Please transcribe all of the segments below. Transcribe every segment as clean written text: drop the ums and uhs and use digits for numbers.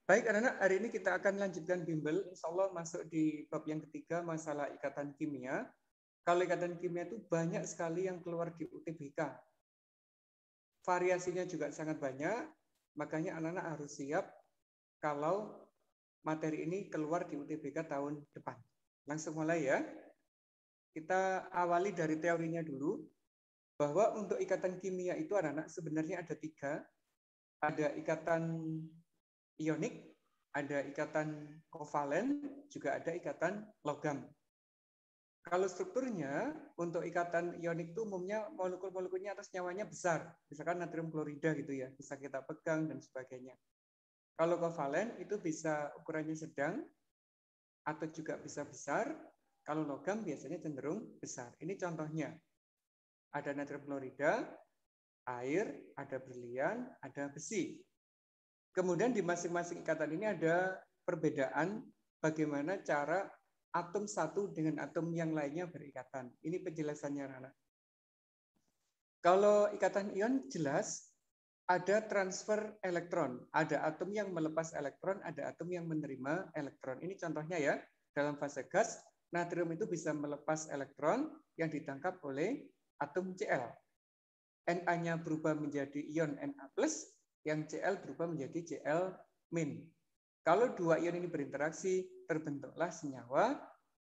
Baik, anak-anak, hari ini kita akan lanjutkan bimbel. Insya Allah masuk di bab yang ketiga, masalah ikatan kimia. Kalau ikatan kimia itu banyak sekali yang keluar di UTBK. Variasinya juga sangat banyak, makanya anak-anak harus siap kalau materi ini keluar di UTBK tahun depan. Langsung mulai ya. Kita awali dari teorinya dulu, bahwa untuk ikatan kimia itu anak-anak sebenarnya ada 3. Ada ikatan ionik, ada ikatan kovalen, juga ada ikatan logam. Kalau strukturnya, untuk ikatan ionik itu umumnya molekul-molekulnya atas nyawanya besar. Misalkan natrium klorida gitu ya, bisa kita pegang dan sebagainya. Kalau kovalen itu bisa ukurannya sedang, atau juga bisa besar. Kalau logam biasanya cenderung besar. Ini contohnya. Ada natrium klorida, air, ada berlian, ada besi. Kemudian di masing-masing ikatan ini ada perbedaan bagaimana cara atom satu dengan atom yang lainnya berikatan. Ini penjelasannya, anak-anak. Kalau ikatan ion jelas ada transfer elektron. Ada atom yang melepas elektron, ada atom yang menerima elektron. Ini contohnya ya, dalam fase gas, natrium itu bisa melepas elektron yang ditangkap oleh atom Cl. Na-nya berubah menjadi ion Na+, yang Cl berubah menjadi Cl-. Kalau dua ion ini berinteraksi, terbentuklah senyawa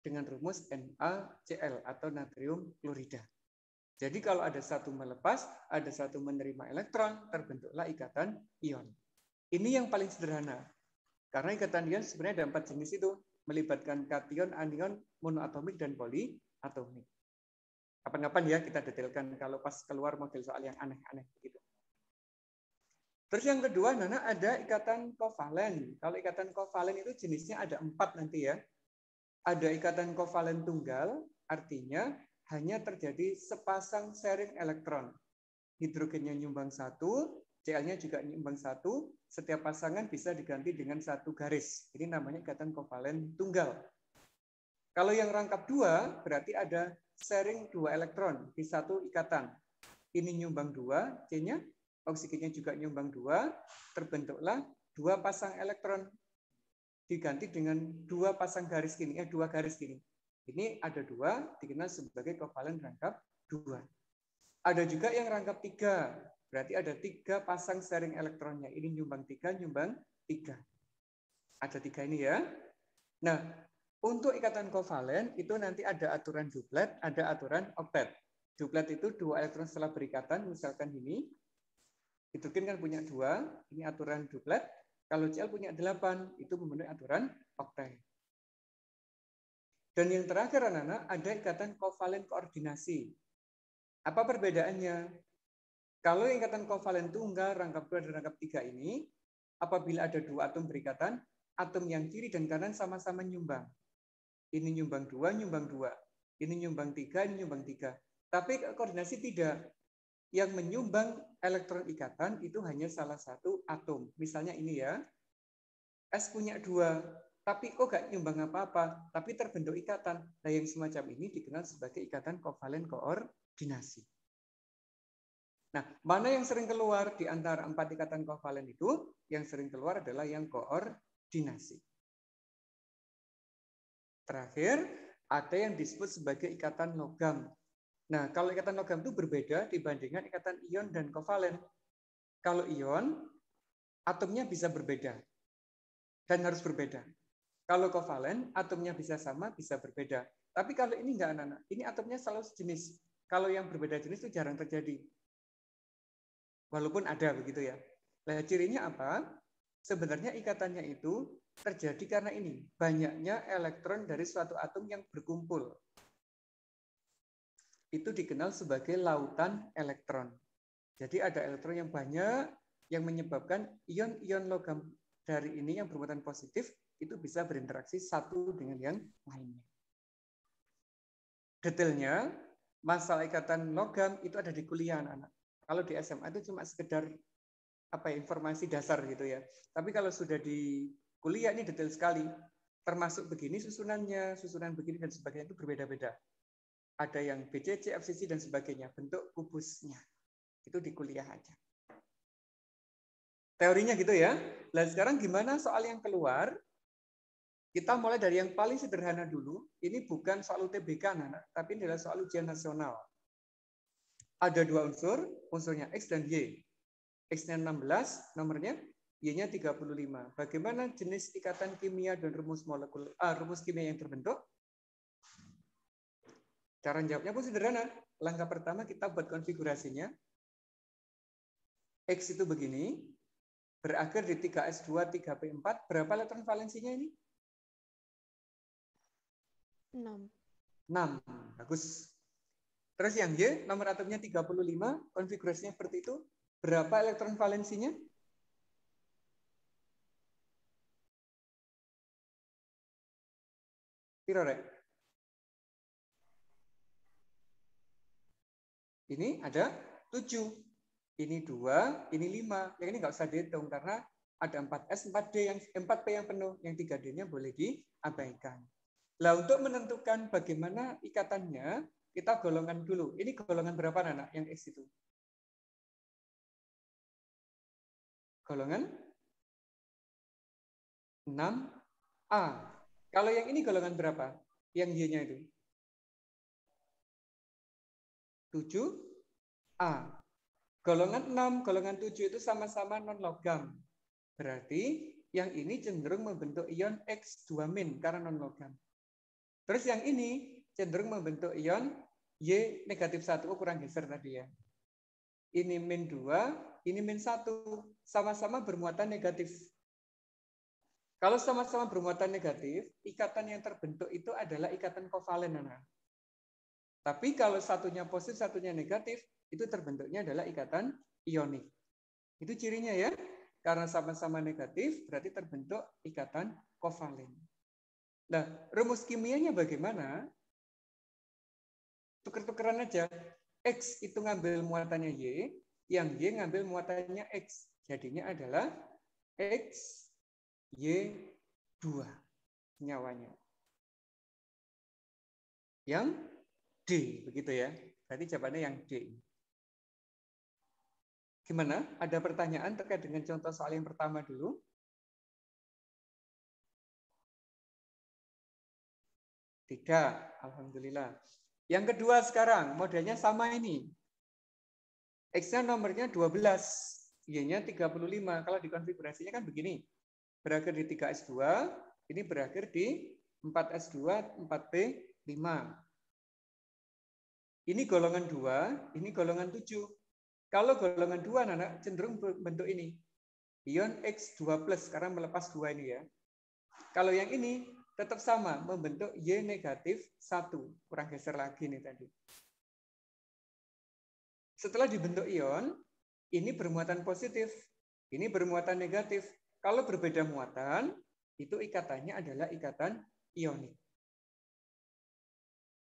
dengan rumus NaCl atau natrium klorida. Jadi kalau ada satu melepas, ada satu menerima elektron, terbentuklah ikatan ion. Ini yang paling sederhana. Karena ikatan ion sebenarnya ada 4 jenis itu, melibatkan kation, anion, monoatomik, dan poliatomik. Kapan-kapan ya kita detailkan kalau pas keluar model soal yang aneh-aneh begitu. Terus yang kedua, Nana, ada ikatan kovalen. Kalau ikatan kovalen itu jenisnya ada 4 nanti ya. Ada ikatan kovalen tunggal, artinya hanya terjadi sepasang sharing elektron. Hidrogennya nyumbang 1, Cl-nya juga nyumbang 1, setiap pasangan bisa diganti dengan 1 garis. Ini namanya ikatan kovalen tunggal. Kalau yang rangkap 2, berarti ada sharing 2 elektron di satu ikatan. Ini nyumbang 2, C-nya, oksigennya juga nyumbang 2, terbentuklah 2 pasang elektron. Diganti dengan 2 pasang garis gini, 2 garis gini. Ini ada 2, dikenal sebagai kovalen rangkap 2. Ada juga yang rangkap 3, berarti ada 3 pasang sharing elektronnya. Ini nyumbang 3, nyumbang 3. Ada 3 ini ya. Nah, untuk ikatan kovalen itu nanti ada aturan duplet, ada aturan oktet. Duplet itu 2 elektron setelah berikatan, misalkan ini. Hidrogen kan punya 2, ini aturan duplet. Kalau Cl punya 8, itu memenuhi aturan oktet. Dan yang terakhir, anak-anak, ada ikatan kovalen koordinasi. Apa perbedaannya? Kalau ikatan kovalen tunggal, rangkap 2 dan rangkap 3 ini, apabila ada 2 atom berikatan, atom yang kiri dan kanan sama-sama nyumbang. Ini nyumbang 2, nyumbang 2. Ini nyumbang 3, ini nyumbang 3. Tapi koordinasi tidak. Yang menyumbang elektron ikatan itu hanya salah satu atom. Misalnya ini ya. S punya 2, tapi kok gak nyumbang apa-apa, tapi terbentuk ikatan. Nah, yang semacam ini dikenal sebagai ikatan kovalen koordinasi. Nah, mana yang sering keluar di antara 4 ikatan kovalen itu? Yang sering keluar adalah yang koordinasi. Terakhir, ada yang disebut sebagai ikatan logam. Nah, kalau ikatan logam itu berbeda dibandingkan ikatan ion dan kovalen. Kalau ion, atomnya bisa berbeda dan harus berbeda. Kalau kovalen, atomnya bisa sama, bisa berbeda. Tapi kalau ini enggak, anak-anak. Ini atomnya selalu sejenis. Kalau yang berbeda jenis itu jarang terjadi. Walaupun ada begitu ya. Nah, cirinya apa? Sebenarnya ikatannya itu terjadi karena ini, banyaknya elektron dari suatu atom yang berkumpul. Itu dikenal sebagai lautan elektron. Jadi ada elektron yang banyak yang menyebabkan ion-ion logam dari ini yang bermuatan positif itu bisa berinteraksi satu dengan yang lainnya. Detailnya, masalah ikatan logam itu ada di kuliah, anak-anak. Kalau di SMA itu cuma sekedar informasi dasar gitu ya. Tapi kalau sudah di kuliah ini detail sekali. Termasuk begini susunannya, susunan begini dan sebagainya itu berbeda-beda. Ada yang BCC, FCC dan sebagainya, bentuk kubusnya. Itu di kuliah aja. Teorinya gitu ya. Nah, sekarang gimana soal yang keluar? Kita mulai dari yang paling sederhana dulu. Ini bukan soal UTBK, anak, tapi ini adalah soal ujian nasional. Ada dua unsur, unsurnya X dan Y. X-nya 16, nomornya, Y-nya 35. Bagaimana jenis ikatan kimia dan rumus kimia yang terbentuk? Cara jawabnya pun sederhana. Langkah pertama kita buat konfigurasinya. X itu begini, berakhir di 3s2, 3p4. Berapa elektron valensinya ini? 6. 6. Bagus. Terus yang Y, nomor atomnya 35, konfigurasinya seperti itu. Berapa elektron valensinya? Piro, Rek? Ini ada 7. Ini 2, ini 5. Yang ini nggak usah dihitung karena ada 4S, 4D, 4P yang penuh. Yang 3D-nya boleh diabaikan. Nah, untuk menentukan bagaimana ikatannya, kita golongan dulu. Ini golongan berapa, anak? Yang X itu? Golongan 6A. Kalau yang ini golongan berapa? Yang Y-nya itu? 7A. Golongan 6, golongan 7 itu sama-sama non-logam. Berarti yang ini cenderung membentuk ion X2- karena non-logam. Terus yang ini cenderung membentuk ion Y -1. Oh, kurang geser tadi ya. Ini -2, ini -1. Sama-sama bermuatan negatif. Kalau sama-sama bermuatan negatif, ikatan yang terbentuk itu adalah ikatan kovalen, anak. Tapi kalau satunya positif, satunya negatif, itu terbentuknya adalah ikatan ionik. Itu cirinya ya. Karena sama-sama negatif, berarti terbentuk ikatan kovalen. Nah, rumus kimianya bagaimana? Tuker-tukeran aja. X itu ngambil muatannya Y, yang Y ngambil muatannya X. Jadinya adalah X, Y2 nyawanya. Yang D, begitu ya. Berarti jawabannya yang D. Gimana? Ada pertanyaan terkait dengan contoh soal yang pertama dulu? Tidak, alhamdulillah. Yang kedua sekarang, modelnya sama ini. X-nya nomornya 12, Y-nya 35. Kalau dikonfigurasinya kan begini. Berakhir di 3s2, ini berakhir di 4s2, 4p5. Ini golongan 2, ini golongan 7. Kalau golongan 2, anak cenderung bentuk ini. Ion X2+, karena melepas 2 ini ya. Kalau yang ini tetap sama, membentuk Y -1. Kurang geser lagi nih tadi. Setelah dibentuk ion, ini bermuatan positif, ini bermuatan negatif. Kalau berbeda muatan, itu ikatannya adalah ikatan ionik.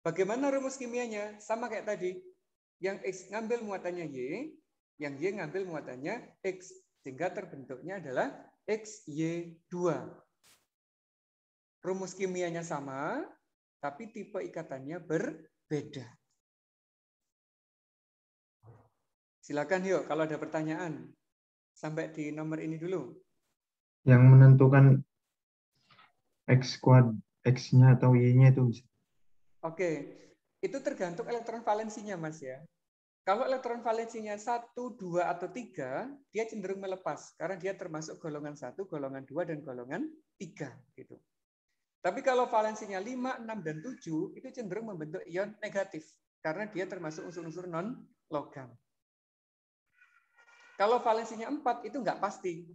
Bagaimana rumus kimianya? Sama kayak tadi. Yang X ngambil muatannya Y, yang Y ngambil muatannya X. Sehingga terbentuknya adalah XY2. Rumus kimianya sama, tapi tipe ikatannya berbeda. Silakan yuk kalau ada pertanyaan. Sampai di nomor ini dulu. Yang menentukan X-nya atau Y-nya itu. Oke, itu tergantung elektron valensinya, Mas ya. Kalau elektron valensinya 1, 2, atau 3, dia cenderung melepas. Karena dia termasuk golongan 1, golongan 2, dan golongan 3. Gitu. Tapi kalau valensinya 5, 6, dan 7, itu cenderung membentuk ion negatif. Karena dia termasuk unsur-unsur non-logam. Kalau valensinya 4, itu nggak pasti.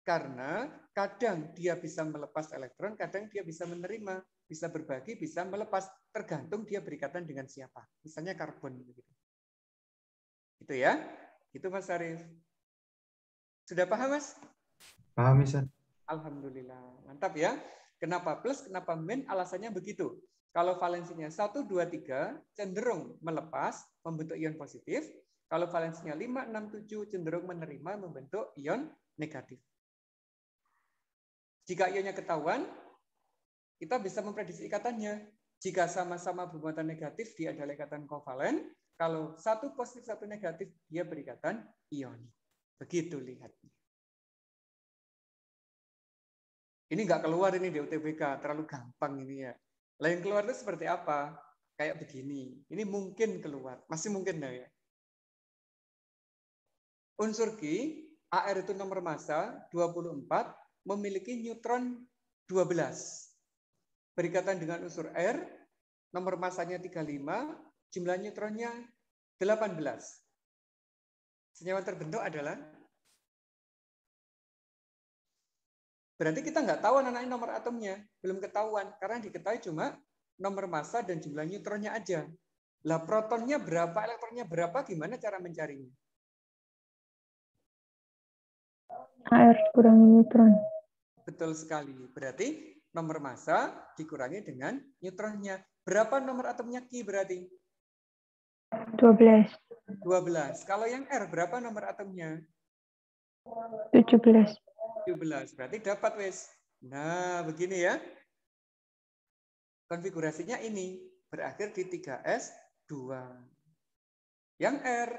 Karena kadang dia bisa melepas elektron, kadang dia bisa menerima, bisa berbagi, bisa melepas. Tergantung dia berikatan dengan siapa. Misalnya karbon. Itu ya. Itu Mas Arif. Sudah paham, Mas? Paham, Mas. Alhamdulillah. Mantap ya. Kenapa plus, kenapa min? Alasannya begitu. Kalau valensinya 1, 2, 3 cenderung melepas, membentuk ion positif. Kalau valensinya 5, 6, 7 cenderung menerima, membentuk ion negatif. Jika ionnya ketahuan, kita bisa memprediksi ikatannya. Jika sama-sama bermuatan negatif, dia adalah ikatan kovalen. Kalau satu positif, satu negatif, dia berikatan ionik. Begitu lihatnya. Ini nggak keluar ini di UTBK, terlalu gampang ini ya. Lah yang keluar itu seperti apa? Kayak begini. Ini mungkin keluar, masih mungkin ya. Unsur Ki, Ar itu nomor massa 24, memiliki neutron 12. Berikatan dengan unsur R, nomor massanya 35, jumlah neutronnya 18. Senyawa terbentuk adalah, berarti kita nggak tahu anak-anak nomor atomnya, belum ketahuan, karena diketahui cuma nomor massa dan jumlah neutronnya aja. Lah protonnya berapa, elektronnya berapa, gimana cara mencarinya? Ar kurangi neutron. Betul sekali. Berarti nomor massa dikurangi dengan neutronnya. Berapa nomor atomnya Ki berarti? 12. 12. Kalau yang R berapa nomor atomnya? 17. 17. Berarti dapat wes. Nah, begini ya. Konfigurasinya ini berakhir di 3s2. Yang R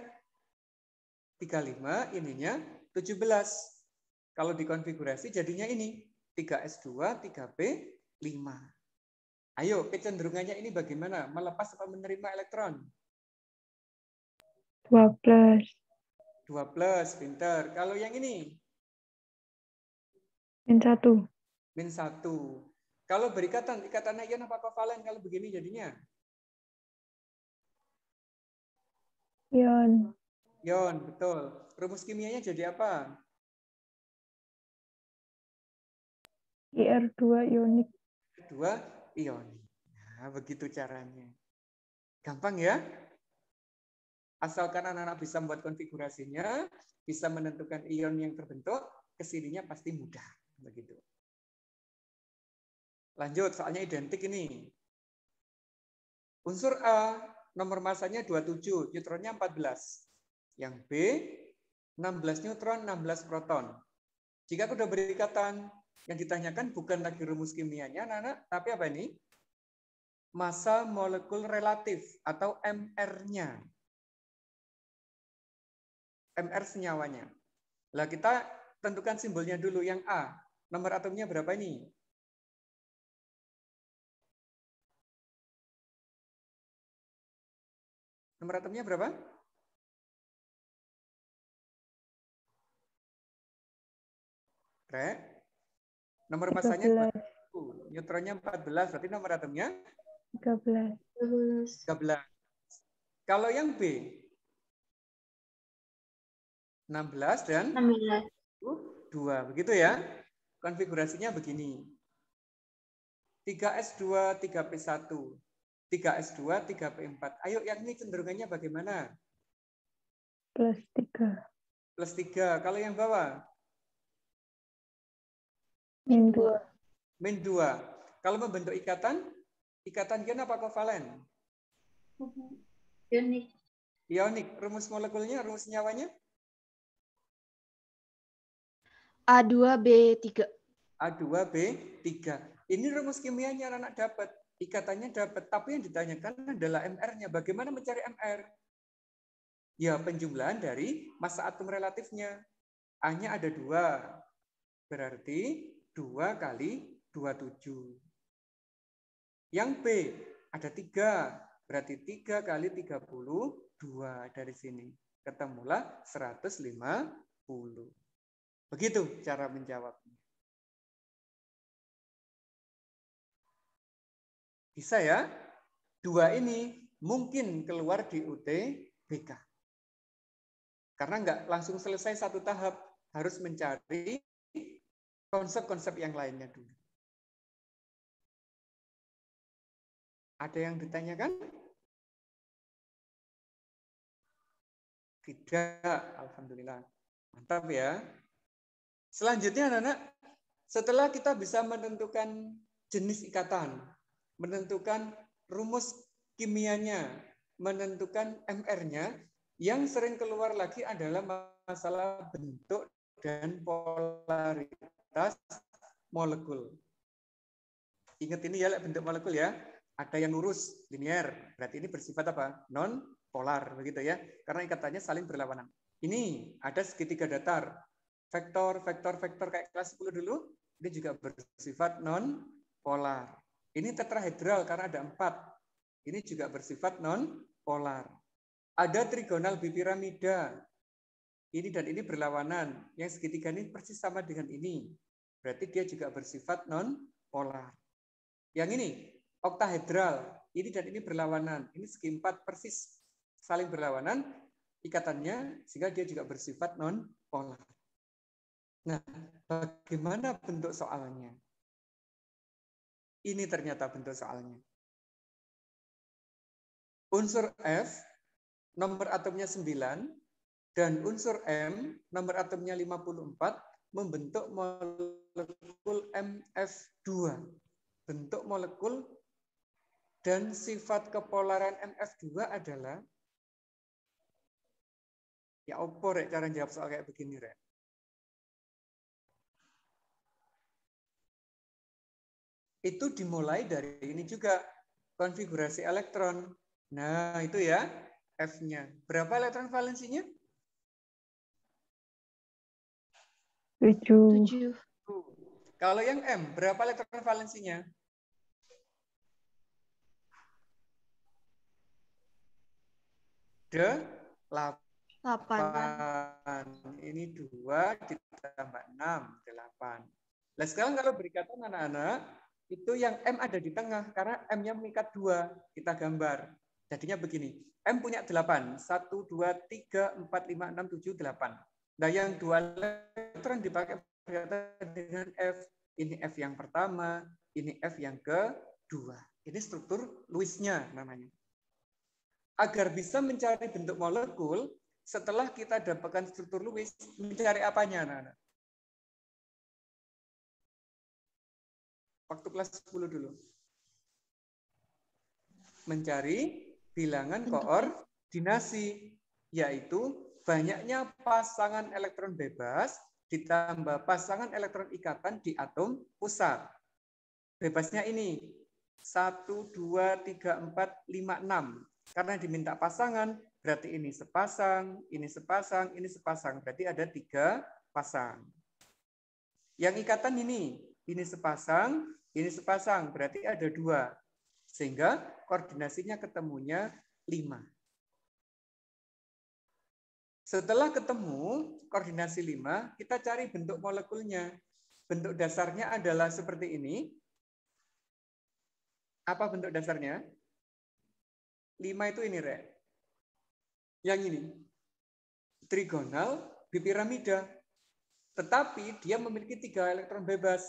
35 ininya 17. Kalau dikonfigurasi jadinya ini 3s2, 3p5. Ayo, kecenderungannya ini bagaimana? Melepas atau menerima elektron? 2+. 2+, pinter. Kalau yang ini? -1. -1. Kalau berikatan, ikatannya ion apa kovalen kalau begini jadinya? Ion. Ion, betul. Rumus kimianya jadi apa? Ir2 ionik. 2 ionik. Nah, begitu caranya. Gampang ya? Asalkan anak-anak bisa membuat konfigurasinya, bisa menentukan ion yang terbentuk, kesininya pasti mudah. Begitu. Lanjut, soalnya identik ini. Unsur A, nomor masanya 27, neutronnya 14. Yang B, 16 neutron, 16 proton. Jika sudah berikatan, yang ditanyakan bukan lagi rumus kimianya, anak-anak, tapi apa ini? Massa molekul relatif atau MR-nya. MR senyawanya. Lah kita tentukan simbolnya dulu yang A. Nomor atomnya berapa ini? Nomor atomnya berapa? Rek. Nomor masanya 21. Neutronnya 14. Berarti nomor atomnya? 13. 13. Kalau yang B? 16 dan 2. Begitu ya. Konfigurasinya begini. 3s2, 3p1. 3s2, 3p4. Ayo yang ini cenderungannya bagaimana? +3. +3. Kalau yang bawah? -2. -2. Kalau membentuk ikatan ion apa kovalen? Ionik. Ionik. Rumus molekulnya, rumus senyawanya? A2B3. A2B3. Ini rumus kimianya anak dapat. Ikatannya dapat. Tapi yang ditanyakan adalah MR-nya. Bagaimana mencari MR? Ya, penjumlahan dari massa atom relatifnya. A-nya ada 2. Berarti 2 kali 27. Yang B ada 3. Berarti 3 kali 32 dari sini. Ketemulah 150. Begitu cara menjawabnya. Bisa ya? 2 ini mungkin keluar di UTBK. Karena nggak langsung selesai satu tahap. Harus mencari konsep-konsep yang lainnya dulu. Ada yang ditanyakan? Tidak, alhamdulillah. Mantap ya. Selanjutnya anak-anak, setelah kita bisa menentukan jenis ikatan, menentukan rumus kimianya, menentukan MR-nya, yang sering keluar lagi adalah masalah bentuk dan polaritas molekul. Ingat ini ya bentuk molekul ya. Ada yang lurus, linear. Berarti ini bersifat apa? Non polar begitu ya. Karena ikatannya saling berlawanan. Ini ada segitiga datar. Vektor kayak kelas 10 dulu. Ini juga bersifat non-polar. Ini tetrahedral karena ada 4. Ini juga bersifat non-polar. Ada trigonal bipiramida. Ini dan ini berlawanan. Yang segitiga ini persis sama dengan ini. Berarti dia juga bersifat non-polar. Yang ini, oktahedral. Ini dan ini berlawanan. Ini segi 4 persis saling berlawanan ikatannya, sehingga dia juga bersifat non-polar. Nah, bagaimana bentuk soalnya? Ini ternyata bentuk soalnya. Unsur F, nomor atomnya 9, dan unsur M, nomor atomnya 54, membentuk molekul MF2. Bentuk molekul dan sifat kepolaran MF2 adalah, ya opo rek cara jawab soal kayak begini rek. Itu dimulai dari ini juga, konfigurasi elektron. Nah, itu ya, F-nya. Berapa elektron valensinya? 7. Kalau yang M, berapa elektron valensinya? 8. Ini 2 ditambah 6, 8. Nah, sekarang kalau berikatan anak-anak, itu yang M ada di tengah, karena M-nya mengikat 2. Kita gambar. Jadinya begini. M punya 8. 1, 2, 3, 4, 5, 6, 7, 8. Nah, yang 2 elektron dipakai berkaitan dengan F. Ini F yang pertama, ini F yang kedua. Ini struktur Lewis-nya namanya. Agar bisa mencari bentuk molekul, setelah kita dapatkan struktur Lewis, mencari apanya, anak-anak? Waktu kelas 10 dulu. Mencari bilangan koordinasi, yaitu banyaknya pasangan elektron bebas ditambah pasangan elektron ikatan di atom pusat. Bebasnya ini 1, 2, 3, 4, 5, 6. Karena diminta pasangan, berarti ini sepasang, ini sepasang, ini sepasang. Berarti ada 3 pasang. Yang ikatan ini sepasang, ini sepasang. Berarti ada 2. Sehingga koordinasinya ketemunya 5. Setelah ketemu koordinasi 5, kita cari bentuk molekulnya. Bentuk dasarnya adalah seperti ini. Apa bentuk dasarnya? 5 itu ini, Rek. Yang ini. Trigonal bipiramida. Tetapi dia memiliki 3 elektron bebas.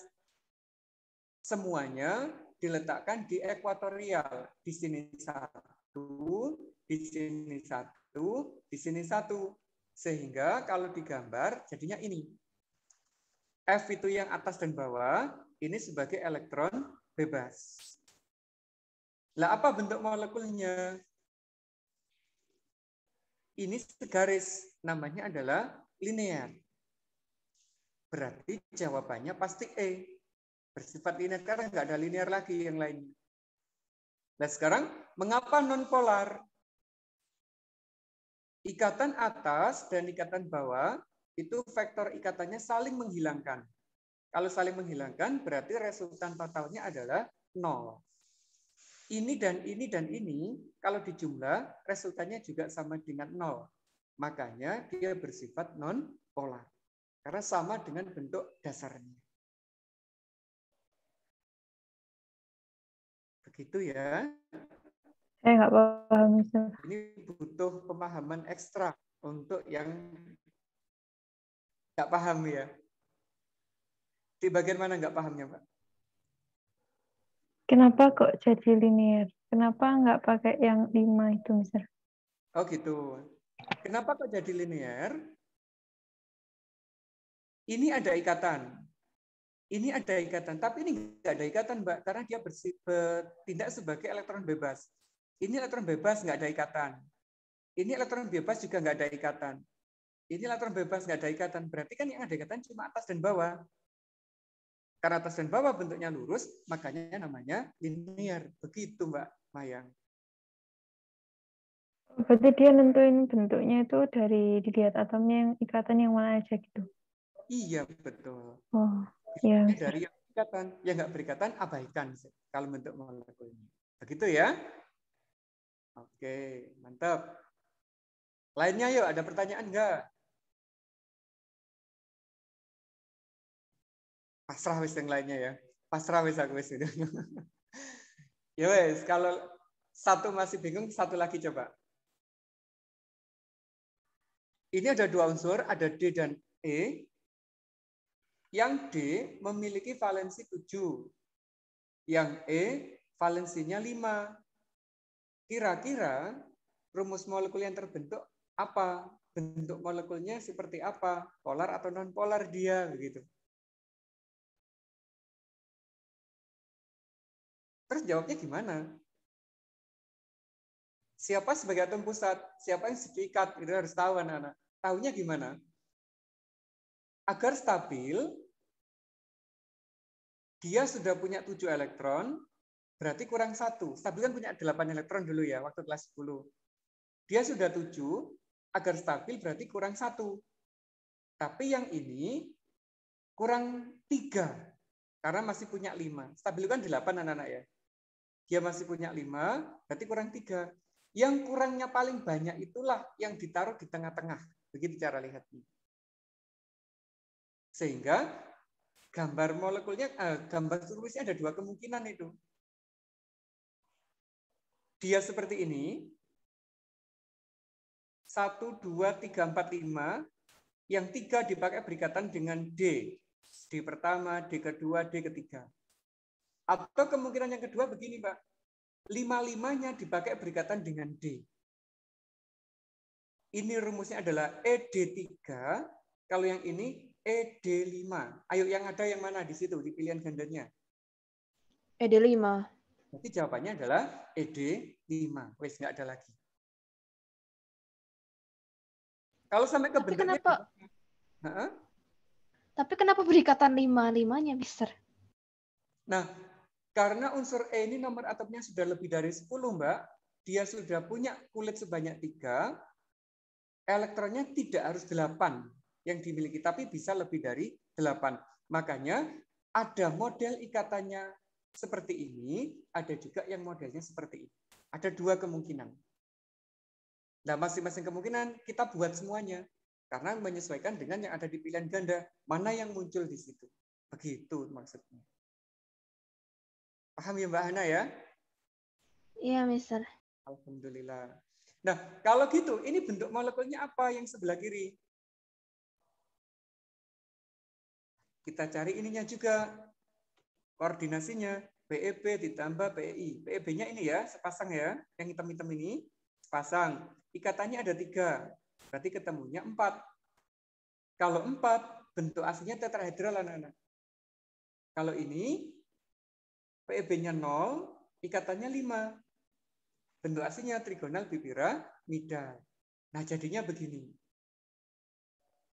Semuanya diletakkan di ekuatorial. Di sini 1, di sini 1, di sini 1. Sehingga kalau digambar jadinya ini. F itu yang atas dan bawah, ini sebagai elektron bebas. Lah apa bentuk molekulnya? Ini segaris, namanya adalah linear. Berarti jawabannya pasti E. Bersifat linear karena nggak ada linear lagi yang lainnya. Nah sekarang, mengapa non-polar? Ikatan atas dan ikatan bawah, itu vektor ikatannya saling menghilangkan. Kalau saling menghilangkan, berarti resultan totalnya adalah 0. Ini dan ini dan ini, kalau dijumlah, resultannya juga sama dengan 0. Makanya dia bersifat non-polar. Karena sama dengan bentuk dasarnya. Begitu ya. Saya nggak paham, Mister. Ini butuh pemahaman ekstra untuk yang nggak paham ya. Di bagian mana nggak pahamnya, Pak? Kenapa kok jadi linear? Kenapa nggak pakai yang 5 itu, Mister? Oh gitu. Kenapa kok jadi linear? Ini ada ikatan. Ini ada ikatan, tapi ini nggak ada ikatan, Mbak, karena dia bertindak sebagai elektron bebas. Ini elektron bebas nggak ada ikatan. Ini elektron bebas juga nggak ada ikatan. Ini elektron bebas nggak ada ikatan. Berarti kan yang ada ikatan cuma atas dan bawah. Karena atas dan bawah bentuknya lurus, makanya namanya linear. Begitu, Mbak Mayang. Berarti dia nentuin bentuknya itu dari dilihat atomnya yang ikatan yang mana aja gitu. Iya, betul. Oh. Ya, Bisa dari yang berikatan. Yang nggak berikatan, abaikan kalau bentuk molekulnya. Begitu ya? Oke, mantap. Lainnya yuk, ada pertanyaan nggak? Pasrah wis yang lainnya ya. Pasrah wis aku wis. Ya wes, kalau satu masih bingung, satu lagi coba. Ini ada dua unsur, ada D dan E. Yang D memiliki valensi 7. Yang E valensinya 5. Kira-kira rumus molekul yang terbentuk apa? Bentuk molekulnya seperti apa? Polar atau non-polar dia? Begitu. Terus jawabnya gimana? Siapa sebagai atom pusat? Siapa yang diikat? Itu harus tahu anak-anak. Tahunya gimana? Agar stabil, dia sudah punya 7 elektron, berarti kurang 1. Stabil kan punya 8 elektron dulu ya, waktu kelas 10. Dia sudah 7, agar stabil berarti kurang 1. Tapi yang ini kurang 3, karena masih punya 5. Stabil kan 8 anak-anak ya. Dia masih punya 5, berarti kurang 3. Yang kurangnya paling banyak itulah yang ditaruh di tengah-tengah. Begitu cara lihatnya. Sehingga gambar molekulnya, gambar tulisnya ada dua kemungkinan itu. Dia seperti ini. 1, 2, 3, 4, 5. Yang 3 dipakai berikatan dengan D. D pertama, D kedua, D ketiga. Atau kemungkinan yang kedua begini, Pak. 5-5-nya dipakai berikatan dengan D. Ini rumusnya adalah ED3. Kalau yang ini ED5. Ayo yang ada yang mana di situ di pilihan gandanya? ED5. Jadi jawabannya adalah ED5. Wes nggak ada lagi. Kalau sampai ke bentuknya Tapi kenapa berikatan 5-5-nya, Mister? Nah, karena unsur E ini nomor atomnya sudah lebih dari 10, Mbak. Dia sudah punya kulit sebanyak 3. Elektronnya tidak harus 8 yang dimiliki, tapi bisa lebih dari 8. Makanya ada model ikatannya seperti ini, ada juga yang modelnya seperti ini. Ada dua kemungkinan. Nah, masing-masing kemungkinan kita buat semuanya. Karena menyesuaikan dengan yang ada di pilihan ganda. Mana yang muncul di situ. Begitu maksudnya. Paham ya Mbak Hana ya? Iya, Mister. Alhamdulillah. Nah, kalau gitu, ini bentuk molekulnya apa yang sebelah kiri? Kita cari ininya juga. Koordinasinya. PEB ditambah PEI. PEB-nya ini ya, sepasang ya. Yang hitam-hitam ini, sepasang. Ikatannya ada 3. Berarti ketemunya 4. Kalau 4, bentuk aslinya tetrahedral anak-anak. Kalau ini, PEB-nya 0, ikatannya 5. Bentuk aslinya trigonal bipiramidal. Nah, jadinya begini.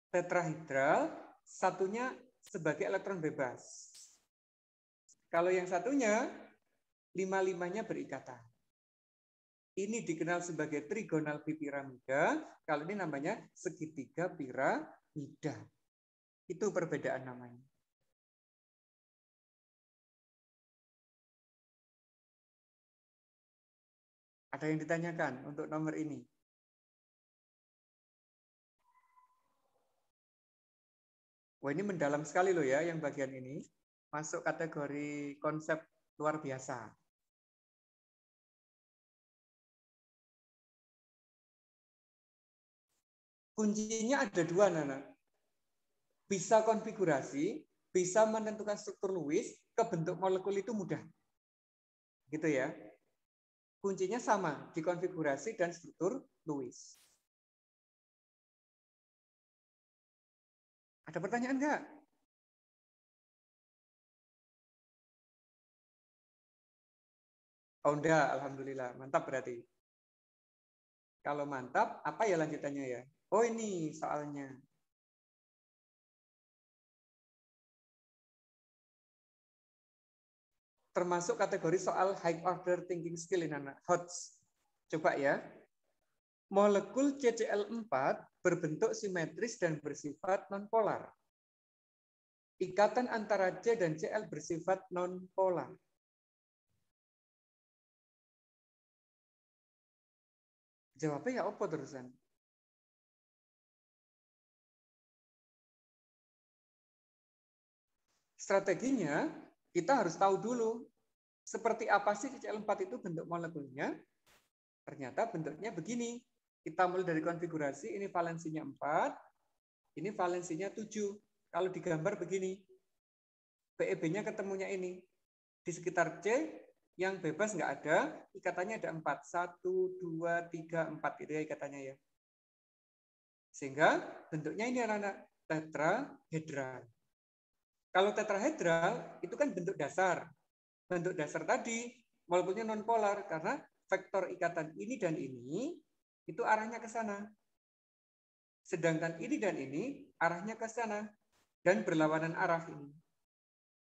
Tetrahedral, satunya sebagai elektron bebas. Kalau yang satunya, 5-5-nya berikatan. Ini dikenal sebagai trigonal bipiramida. Kalau ini namanya segitiga piramida. Itu perbedaan namanya. Ada yang ditanyakan untuk nomor ini? Wah, ini mendalam sekali loh ya yang bagian ini. Masuk kategori konsep luar biasa. Kuncinya ada 2, Nana. Bisa konfigurasi, bisa menentukan struktur Lewis, ke bentuk molekul itu mudah. Gitu ya. Kuncinya sama, dikonfigurasi dan struktur Lewis. Ada pertanyaan nggak? Oh enggak, alhamdulillah. Mantap berarti. Kalau mantap, apa ya lanjutannya ya? Oh ini soalnya. Termasuk kategori soal high order thinking skill ini, anak. HOTS. Coba ya. Molekul CCl4 berbentuk simetris dan bersifat nonpolar. ikatan antara C dan Cl bersifat non-polar. Jawabnya ya apa terusan? Strateginya, kita harus tahu dulu seperti apa sih Cl4 itu bentuk molekulnya. Ternyata bentuknya begini. Kita mulai dari konfigurasi, ini valensinya 4, ini valensinya 7. Kalau digambar begini, PEB-nya ketemunya ini. Di sekitar C, yang bebas nggak ada, ikatannya ada 4. 1, 2, 3, 4. Itu ya ikatannya ya. Sehingga bentuknya ini anak-anak tetrahedral. Kalau tetrahedral, itu kan bentuk dasar. Bentuk dasar tadi, molekulnya nonpolar, karena vektor ikatan ini dan ini, itu arahnya ke sana. Sedangkan ini dan ini, arahnya ke sana. Dan berlawanan arah ini.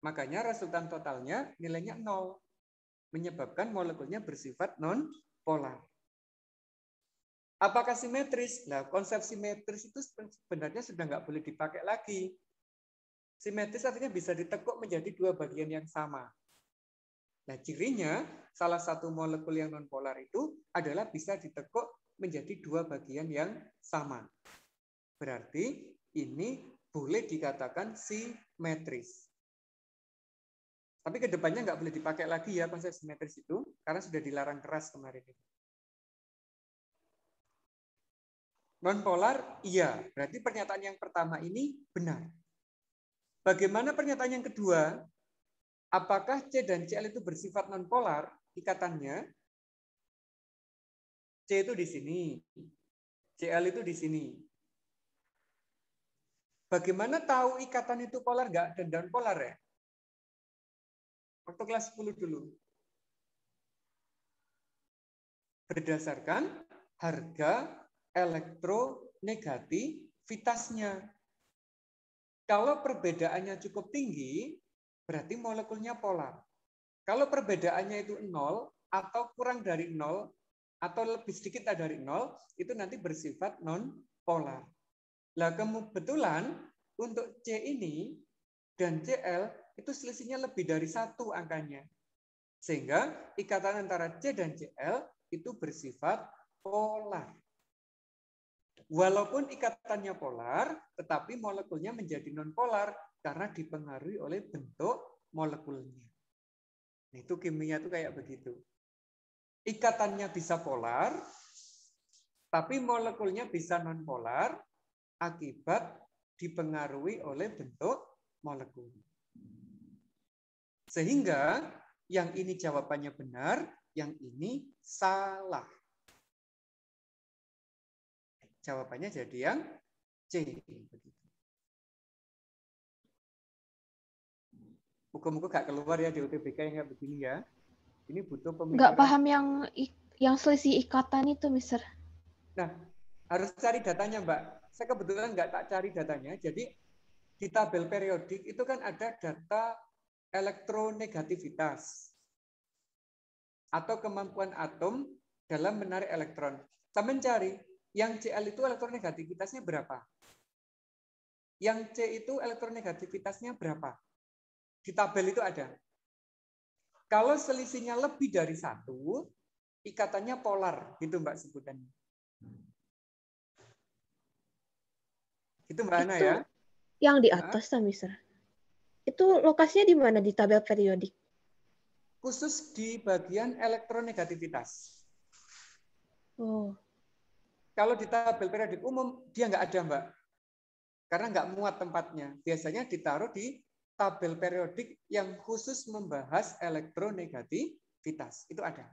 Makanya resultan totalnya nilainya 0. Menyebabkan molekulnya bersifat non-polar. Apakah simetris? Nah, konsep simetris itu sebenarnya sudah nggak boleh dipakai lagi. Simetris artinya bisa ditekuk menjadi dua bagian yang sama. Nah, cirinya salah satu molekul yang non-polar itu adalah bisa ditekuk menjadi dua bagian yang sama. Berarti ini boleh dikatakan simetris. Tapi kedepannya nggak boleh dipakai lagi ya konsep simetris itu, karena sudah dilarang keras kemarin ini. Non-polar, iya. Berarti pernyataan yang pertama ini benar. Bagaimana pernyataan yang kedua? Apakah C dan Cl itu bersifat non-polar ikatannya? C itu di sini, Cl itu di sini. Bagaimana tahu ikatan itu polar nggak dan non-polar ya? Waktu kelas 10 dulu. Berdasarkan harga elektronegativitasnya. Kalau perbedaannya cukup tinggi, berarti molekulnya polar. Kalau perbedaannya itu 0 atau kurang dari 0 atau lebih sedikit dari 0, itu nanti bersifat non-polar. Nah, kebetulan untuk C ini dan Cl itu selisihnya lebih dari 1 angkanya. Sehingga ikatan antara C dan Cl itu bersifat polar. Walaupun ikatannya polar, tetapi molekulnya menjadi non-polar karena dipengaruhi oleh bentuk molekulnya. Nah, itu kimia itu kayak begitu. Ikatannya bisa polar, tapi molekulnya bisa non-polar akibat dipengaruhi oleh bentuk molekul. Sehingga yang ini jawabannya benar, yang ini salah. Jawabannya jadi yang C. Muka-muka gak keluar ya di UTBK yang kayak begini ya. Ini butuh pemikiran. Nggak paham yang selisih ikatan itu, Mister. Nah, harus cari datanya, Mbak. Saya kebetulan nggak tak cari datanya. Jadi di tabel periodik itu kan ada data elektronegativitas atau kemampuan atom dalam menarik elektron. Saya mencari yang Cl itu elektronegativitasnya berapa? Yang C itu elektronegativitasnya berapa? Di tabel itu ada. Kalau selisihnya lebih dari 1, ikatannya polar, gitu Mbak sebutannya. Itu Mbak Ana ya? Yang di atas, Mister. Itu lokasinya di mana di tabel periodik? Khusus di bagian elektronegativitas. Oh. Kalau di tabel periodik umum, dia nggak ada, Mbak. Karena nggak muat tempatnya. Biasanya ditaruh di tabel periodik yang khusus membahas elektronegativitas. Itu ada.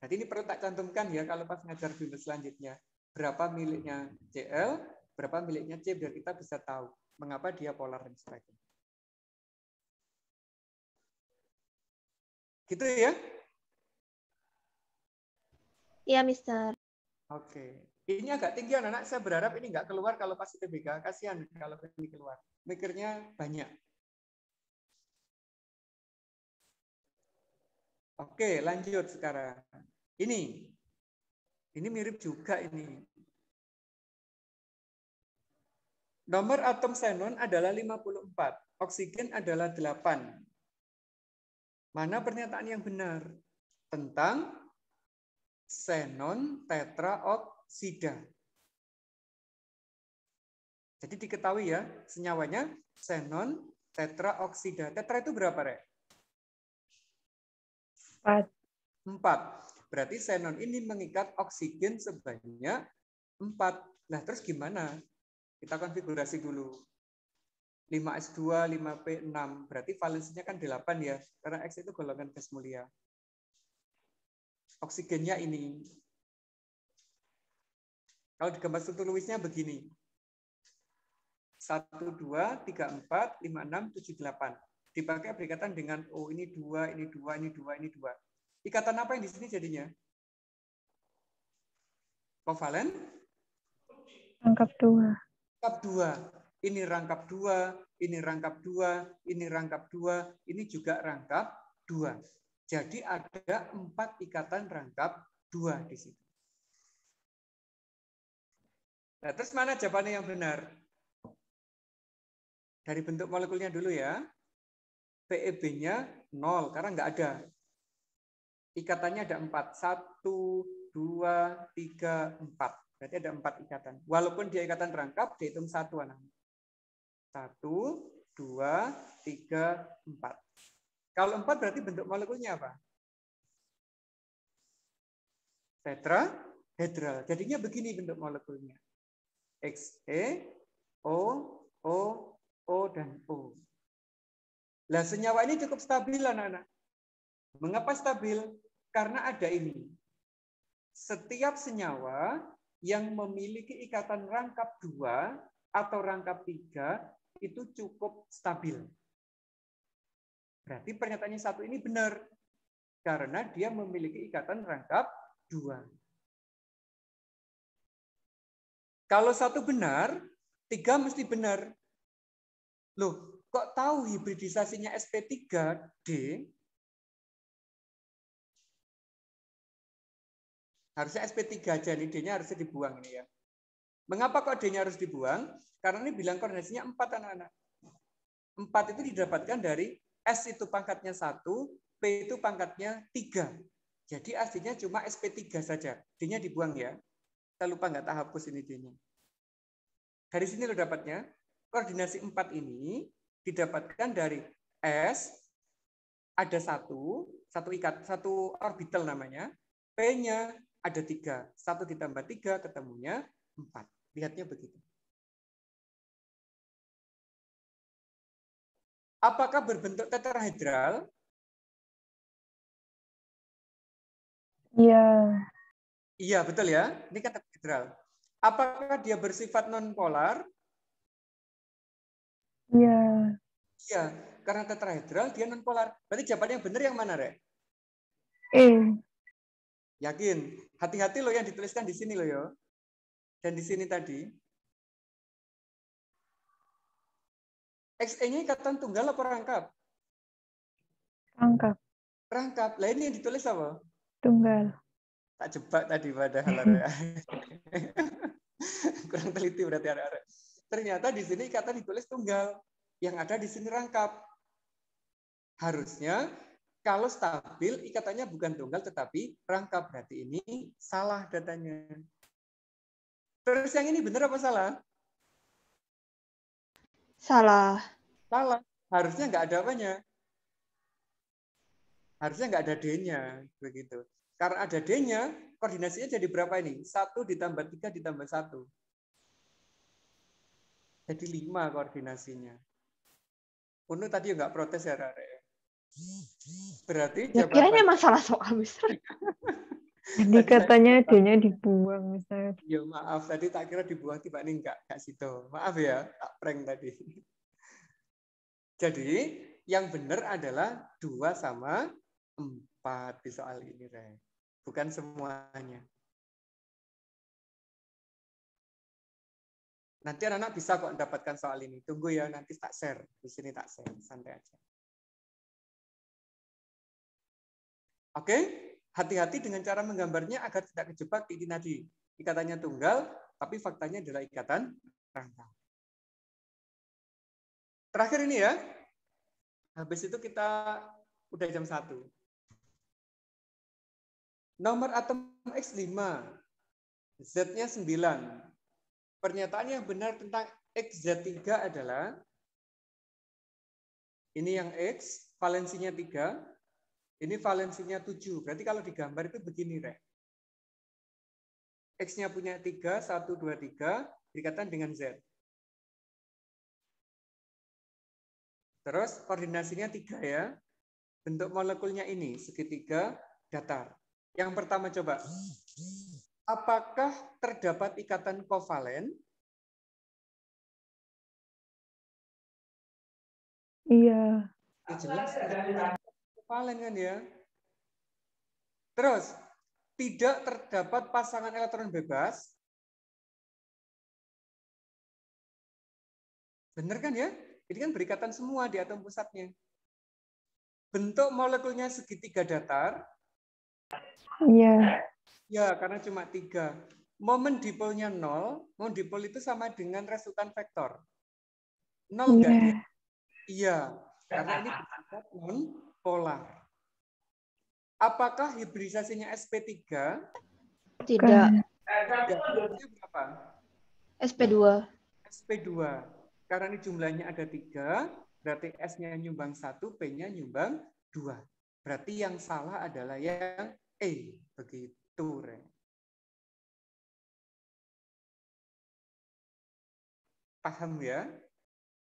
Jadi ini perlu tak cantumkan ya kalau pas ngajar bimbel selanjutnya. Berapa miliknya Cl, berapa miliknya C, biar kita bisa tahu mengapa dia polar dan sebagainya. Gitu ya? Iya, Mister. Oke. Ini agak tinggi anak-anak. Saya berharap ini nggak keluar kalau pas UTBK. Kasihan kalau ini keluar. Mikirnya banyak. Oke, lanjut sekarang. Ini mirip juga ini. Nomor atom xenon adalah 54. Oksigen adalah 8. Mana pernyataan yang benar? Tentang xenon tetraoksida. Jadi diketahui ya, senyawanya xenon tetraoksida. Tetra itu berapa, Rek? 4. 4. Berarti xenon ini mengikat oksigen sebanyak 4. Nah, terus gimana? Kita konfigurasi dulu. 5s2, 5p6. Berarti valensinya kan 8 ya. Karena X itu golongan gas mulia. Oksigennya ini. Kalau di gambar struktur Lewisnya begini. 1, 2, 3, 4, 5, 6, 7, 8. Dipakai berikatan dengan O. Ini 2, ini 2, ini 2, ini 2. Ikatan apa yang di sini jadinya? Kovalen? Rangkap 2. Rangkap 2. Ini rangkap 2, ini rangkap 2, ini rangkap 2, ini juga rangkap 2. Jadi ada 4 ikatan rangkap 2 di situ. Nah, terus mana jawabannya yang benar? Dari bentuk molekulnya dulu ya. PEB-nya 0 karena nggak ada. Ikatannya ada 4. 1, 2, 3, 4. Berarti ada 4 ikatan. Walaupun dia ikatan rangkap, dihitung 1 anak. 1, 2, 3, 4. Kalau 4 berarti bentuk molekulnya apa? Tetrahedral. Jadinya begini bentuk molekulnya. Xe, O, O, O, dan O. Nah, senyawa ini cukup stabil, anak-anak. Mengapa stabil? Karena ada ini. Setiap senyawa yang memiliki ikatan rangkap 2 atau rangkap 3 itu cukup stabil. Berarti pernyataannya 1 ini benar. Karena dia memiliki ikatan rangkap 2. Kalau 1 benar, 3 mesti benar. Loh, kok tahu hibridisasinya sp3d? Harusnya sp3 aja, ini D-nya harusnya dibuang ini ya. Mengapa kok D-nya harus dibuang? Karena ini bilang koordinasinya 4, anak-anak. 4 itu didapatkan dari S itu pangkatnya 1, P itu pangkatnya 3. Jadi aslinya cuma sp3 saja. D-nya dibuang ya. Kita lupa nggak tak hapus ini D-nya. Dari sini lo dapatnya. Koordinasi 4 ini didapatkan dari S, ada 1 orbital namanya. P-nya ada 3. 1 ditambah 3 ketemunya 4. Lihatnya begitu. Apakah berbentuk tetrahedral? Iya. Iya, betul ya. Ini kan tetrahedral. Apakah dia bersifat non-polar? Iya. Iya, karena tetrahedral dia non-polar. Berarti jawaban yang benar yang mana, Rek? Yakin? Hati-hati loh yang dituliskan di sini loh ya. Dan di sini tadi. XE-nya ikatan tunggal apa rangkap? Rangkap. Rangkap. Lah ini yang ditulis apa? Tunggal. Tak jebak tadi padahal. Kurang teliti berarti ada. Ternyata di sini ikatan ditulis tunggal. Yang ada di sini rangkap. Harusnya kalau stabil ikatannya bukan tunggal tetapi rangkap. Berarti ini salah datanya. Terus yang ini benar apa salah? Salah. Salah. Harusnya nggak ada apanya. Harusnya nggak ada D-nya. Begitu. Karena ada D-nya, koordinasinya jadi berapa ini? 1 ditambah 3 ditambah 1. Jadi 5 koordinasinya. Unu tadi nggak protes ya, Rare. Berarti Ya kiranya masalah soal, Mister. Jadi katanya D-nya dibuang, misalnya. Ya maaf, tadi tak kira dibuang, tiba ini enggak situ. Maaf ya, tak prank tadi. Jadi yang benar adalah 2 sama 4 di soal ini, Re. Bukan semuanya. Nanti anak-anak bisa kok mendapatkan soal ini. Tunggu ya, nanti tak share. Di sini tak share, santai aja. Oke, hati-hati dengan cara menggambarnya agar tidak kejebak ini tadi. Ikatannya tunggal, tapi faktanya adalah ikatan rangkap. Terakhir ini ya. Habis itu kita udah jam 1. Nomor atom X5. Z-nya 9. Pernyataan yang benar tentang XZ3 adalah ini yang X, valensinya 3. Ini valensinya 7. Berarti kalau digambar itu begini, Rek. X-nya punya 3, 1, 2, 3, dikatakan dengan Z. Terus koordinasinya 3 ya. Bentuk molekulnya ini, segitiga datar. Yang pertama coba. Apakah terdapat ikatan kovalen? Iya. Ya jelas. Kovalen kan ya. Terus, tidak terdapat pasangan elektron bebas. Benar kan ya? Ini kan berikatan semua di atom pusatnya. Bentuk molekulnya segitiga datar. Iya. Ya, karena cuma 3. Momen dipolnya 0. Momen dipol itu sama dengan resultan vektor. 0 enggak dia? Iya, karena ini bersifat non-polar. Apakah hibridisasinya sp3? Tidak. Berapa? SP2. sp2. Karena ini jumlahnya ada 3, berarti S-nya nyumbang 1, P-nya nyumbang 2. Berarti yang salah adalah yang E. Begitu, Ren. Paham ya?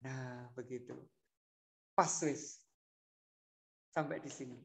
Nah, begitu. Pas, wis. Sampai di sini.